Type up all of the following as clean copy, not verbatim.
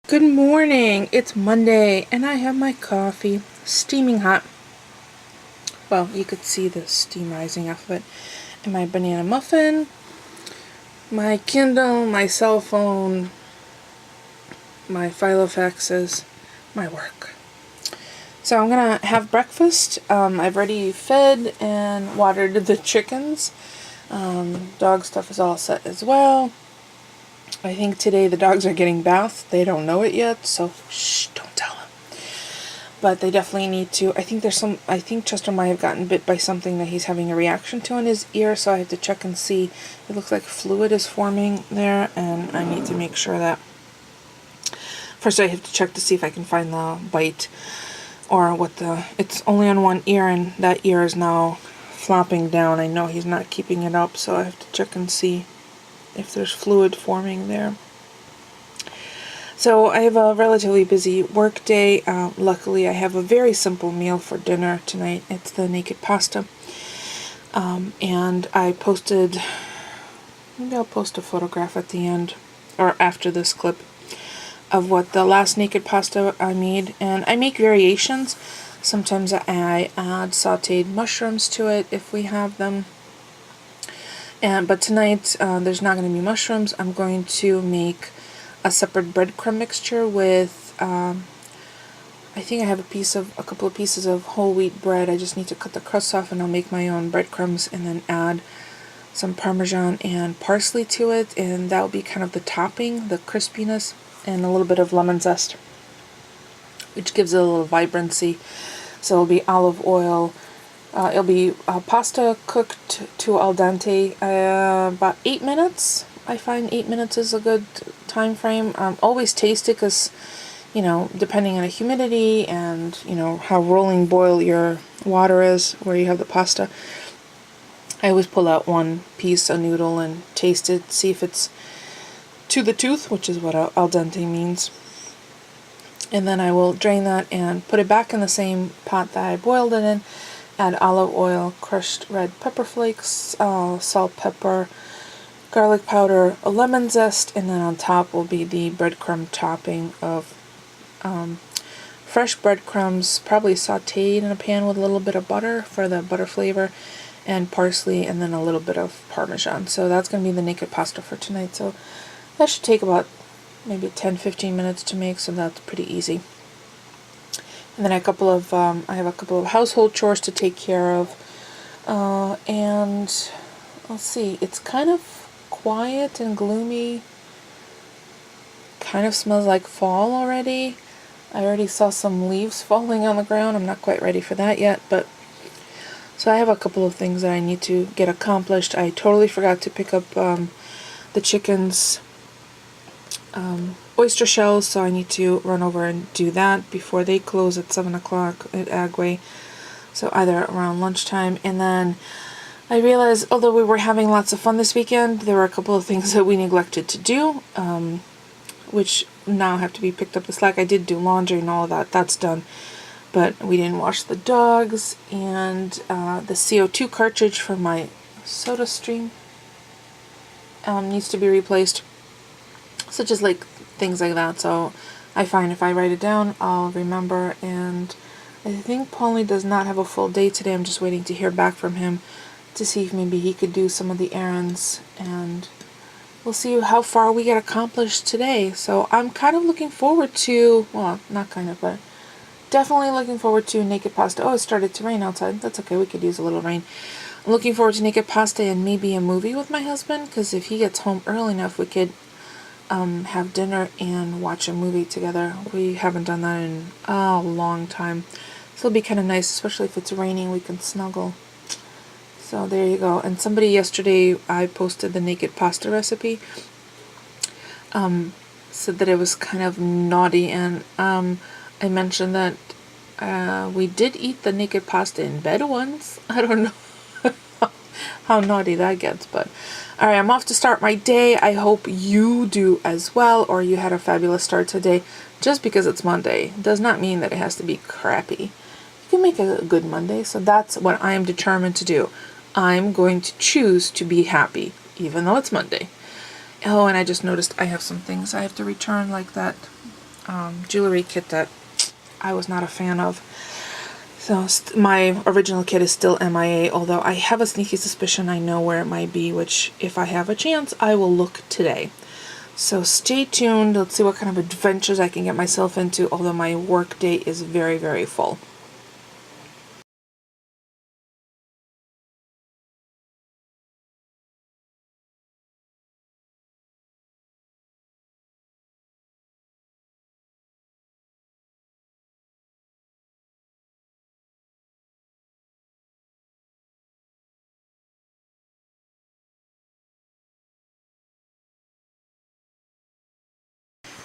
Good morning. It's Monday and I have my coffee steaming hot. Well, you could see the steam rising off of it. And my banana muffin, my Kindle, my cell phone, my Filofaxes, my work. So I'm gonna have breakfast. I've already fed and watered the chickens. Dog stuff is all set as well. I think today the dogs are getting bathed. They don't know it yet, so shh, don't tell them. But they definitely need to. I think Chester might have gotten bit by something that he's having a reaction to in his ear, so I have to check and see. It looks like fluid is forming there, and I need to make sure that. First I have to check to see if I can find the bite, or it's only on one ear, and that ear is now flopping down. I know he's not keeping it up, so I have to check and see if there's fluid forming there. So I have a relatively busy work day. Luckily I have a very simple meal for dinner tonight. It's the naked pasta. And I posted, maybe I'll post a photograph at the end, or after this clip, of what the last naked pasta I made. And I make variations. Sometimes I add sauteed mushrooms to it if we have them. But tonight there's not going to be mushrooms. I'm going to make a separate breadcrumb mixture with I think I have a couple of pieces of whole wheat bread. I just need to cut the crust off, and I'll make my own breadcrumbs and then add some Parmesan and parsley to it, and that'll be kind of the topping, the crispiness, and a little bit of lemon zest, which gives it a little vibrancy. So it'll be olive oil. It'll be pasta cooked to al dente, about 8 minutes. I find 8 minutes is a good time frame. Always taste it, because, depending on the humidity and, how rolling boil your water is where you have the pasta, I always pull out one piece, a noodle, and taste it, see if it's to the tooth, which is what al dente means. And then I will drain that and put it back in the same pot that I boiled it in. Add olive oil, crushed red pepper flakes, salt, pepper, garlic powder, a lemon zest, and then on top will be the breadcrumb topping of fresh breadcrumbs, probably sauteed in a pan with a little bit of butter for the butter flavor, and parsley, and then a little bit of Parmesan. So that's going to be the naked pasta for tonight. So that should take about maybe 10-15 minutes to make, so that's pretty easy. And then I have a couple of household chores to take care of. And let's see, it's kind of quiet and gloomy. Kind of smells like fall already. I already saw some leaves falling on the ground. I'm not quite ready for that yet, but so I have a couple of things that I need to get accomplished. I totally forgot to pick up the chickens' oyster shells, so I need to run over and do that before they close at 7 o'clock at Agway, so either around lunchtime. And then I realized, although we were having lots of fun this weekend, there were a couple of things that we neglected to do, which now have to be picked up the slack. I did do laundry and all of that, that's done, but we didn't wash the dogs, and the CO2 cartridge for my soda stream needs to be replaced. So just like things like that. So I find if I write it down, I'll remember. And I think Paulie does not have a full day today. I'm just waiting to hear back from him to see if maybe he could do some of the errands, and we'll see how far we get accomplished today. So I'm kind of looking forward to, well, not kind of, but definitely looking forward to naked pasta. Oh, it started to rain outside. That's okay, we could use a little rain. I'm looking forward to naked pasta and maybe a movie with my husband, because if he gets home early enough, we could have dinner and watch a movie together. We haven't done that in a long time, so it'll be kind of nice, especially if it's raining, we can snuggle. So there you go. And somebody yesterday, I posted the naked pasta recipe, said that it was kind of naughty, and I mentioned that we did eat the naked pasta in bed once. I don't know how naughty that gets, but alright, I'm off to start my day. I hope you do as well, or you had a fabulous start today. Just because it's Monday does not mean that it has to be crappy. You can make a good Monday, so that's what I am determined to do. I'm going to choose to be happy, even though it's Monday. Oh, and I just noticed I have some things I have to return, like that jewelry kit that I was not a fan of. So my original kit is still MIA, although I have a sneaky suspicion I know where it might be, which if I have a chance, I will look today. So stay tuned. Let's see what kind of adventures I can get myself into, although my work day is very, very full.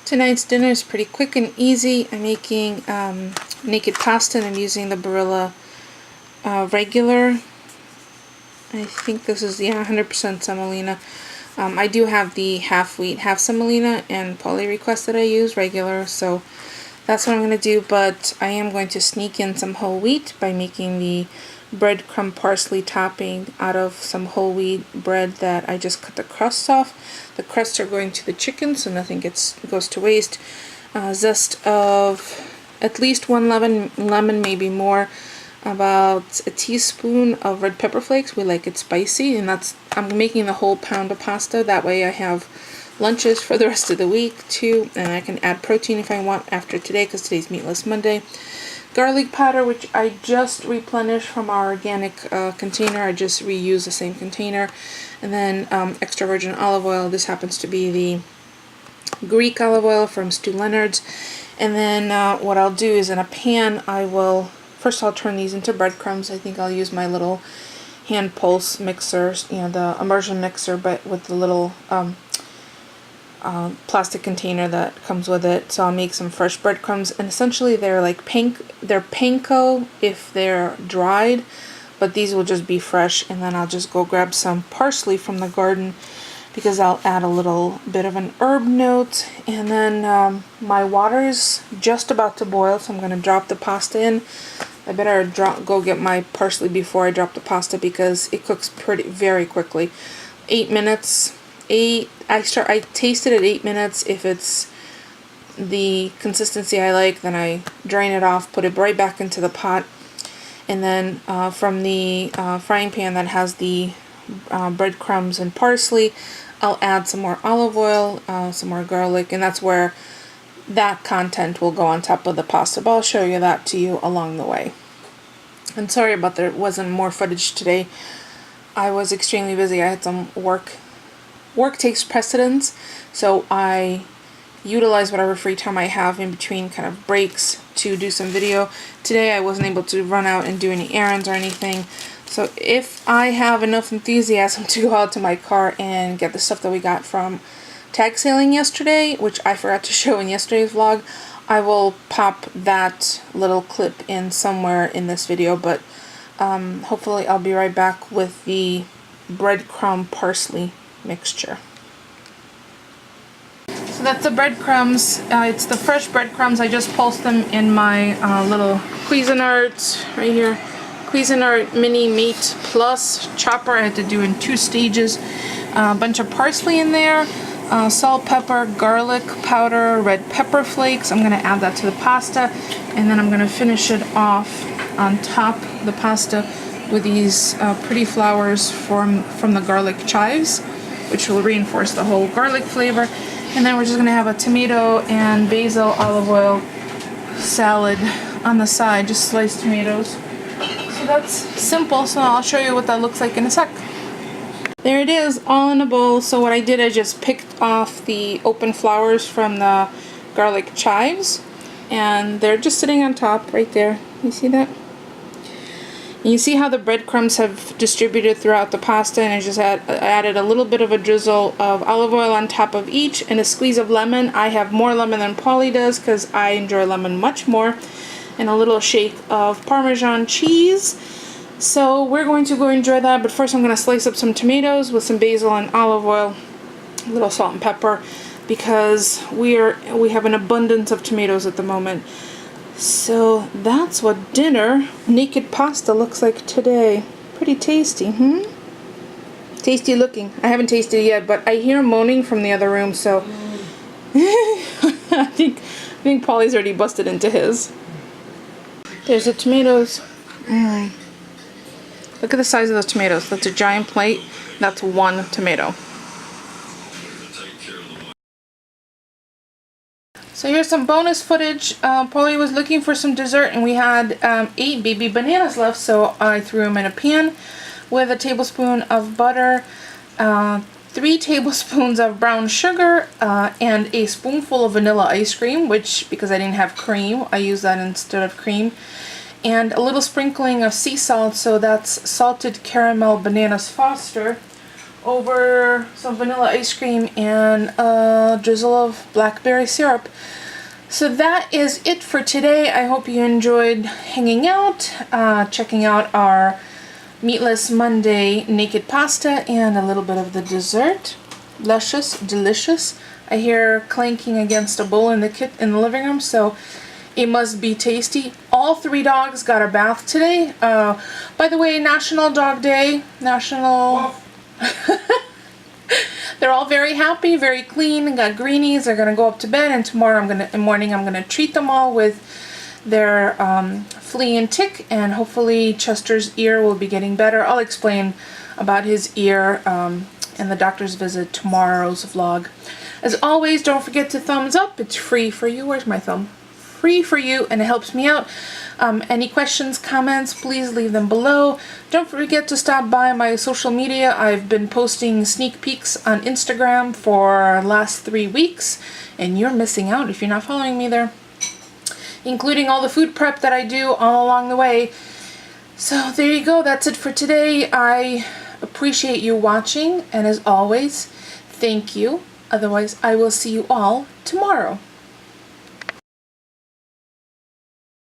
Tonight's dinner is pretty quick and easy. I'm making naked pasta and I'm using the Barilla regular. I think this is, 100% semolina. I do have the half wheat, half semolina and poly request that I use, regular, so that's what I'm going to do, but I am going to sneak in some whole wheat by making the breadcrumb parsley topping out of some whole wheat bread that I just cut the crusts off. The crusts are going to the chicken, so nothing goes to waste. Zest of at least one lemon, maybe more. About a teaspoon of red pepper flakes. We like it spicy, and I'm making the whole pound of pasta. That way I have lunches for the rest of the week too, and I can add protein if I want after today, because today's Meatless Monday. Garlic powder, which I just replenished from our organic container. I just reuse the same container. And then extra virgin olive oil. This happens to be the Greek olive oil from Stu Leonard's. And then what I'll do is in a pan first I'll turn these into breadcrumbs. I think I'll use my little hand pulse mixer, the immersion mixer, but with the little plastic container that comes with it. So I'll make some fresh breadcrumbs, and essentially they're like they're panko if they're dried, but these will just be fresh. And then I'll just go grab some parsley from the garden, because I'll add a little bit of an herb note. And then my water is just about to boil, so I'm going to drop the pasta in. I better go get my parsley before I drop the pasta, because it cooks very quickly. 8 minutes. I taste it at 8 minutes. If it's the consistency I like, then I drain it off, put it right back into the pot, and then from the frying pan that has the breadcrumbs and parsley, I'll add some more olive oil, some more garlic, and that's where that content will go on top of the pasta, but I'll show you that to you along the way. And sorry about there wasn't more footage today. I was extremely busy. I had some work. Work takes precedence, so I utilize whatever free time I have in between kind of breaks to do some video. Today I wasn't able to run out and do any errands or anything, so if I have enough enthusiasm to go out to my car and get the stuff that we got from tag sailing yesterday, which I forgot to show in yesterday's vlog, I will pop that little clip in somewhere in this video, but hopefully I'll be right back with the breadcrumb parsley mixture. So that's the breadcrumbs. It's the fresh breadcrumbs. I just pulsed them in my little Cuisinart right here. Cuisinart Mini Meat Plus chopper. I had to do in 2 stages. A bunch of parsley in there. Salt, pepper, garlic powder, red pepper flakes. I'm going to add that to the pasta, and then I'm going to finish it off on top of the pasta with these pretty flowers from the garlic chives, which will reinforce the whole garlic flavor. And then we're just going to have a tomato and basil olive oil salad on the side, just sliced tomatoes. So that's simple, so I'll show you what that looks like in a sec. There it is, all in a bowl. So what I did, I just picked off the open flowers from the garlic chives, and they're just sitting on top right there. You see that? And you see how the breadcrumbs have distributed throughout the pasta, and I just added a little bit of a drizzle of olive oil on top of each, and a squeeze of lemon. I have more lemon than Polly does because I enjoy lemon much more, and a little shake of Parmesan cheese. So we're going to go enjoy that, but first I'm going to slice up some tomatoes with some basil and olive oil, a little salt and pepper, because we have an abundance of tomatoes at the moment. So that's what dinner, naked pasta, looks like today. Pretty tasty, Tasty looking. I haven't tasted it yet, but I hear moaning from the other room, so I I think Polly's already busted into his. There's the tomatoes. Look at the size of those tomatoes. That's a giant plate. That's one tomato. So here's some bonus footage. Polly was looking for some dessert and we had 8 baby bananas left, so I threw them in a pan with a tablespoon of butter, 3 tablespoons of brown sugar, and a spoonful of vanilla ice cream, which, because I didn't have cream, I used that instead of cream, and a little sprinkling of sea salt, so that's salted caramel bananas Foster, over some vanilla ice cream and a drizzle of blackberry syrup. So that is it for today. I hope you enjoyed hanging out, checking out our Meatless Monday naked pasta and a little bit of the dessert. Luscious, delicious. I hear clanking against a bowl in the living room, so it must be tasty. All 3 dogs got a bath today. By the way, National Dog Day. National... They're all very happy, very clean, got greenies. They're gonna go up to bed, and tomorrow morning I'm gonna treat them all with their flea and tick, and hopefully Chester's ear will be getting better. I'll explain about his ear and the doctor's visit tomorrow's vlog. As always, don't forget to thumbs up. It's free for you. Where's my thumb? Free for you, and it helps me out. Any questions, comments, please leave them below. Don't forget to stop by my social media. I've been posting sneak peeks on Instagram for the last 3 weeks, and you're missing out if you're not following me there, including all the food prep that I do all along the way. So there you go. That's it for today. I appreciate you watching, and as always, thank you. Otherwise, I will see you all tomorrow.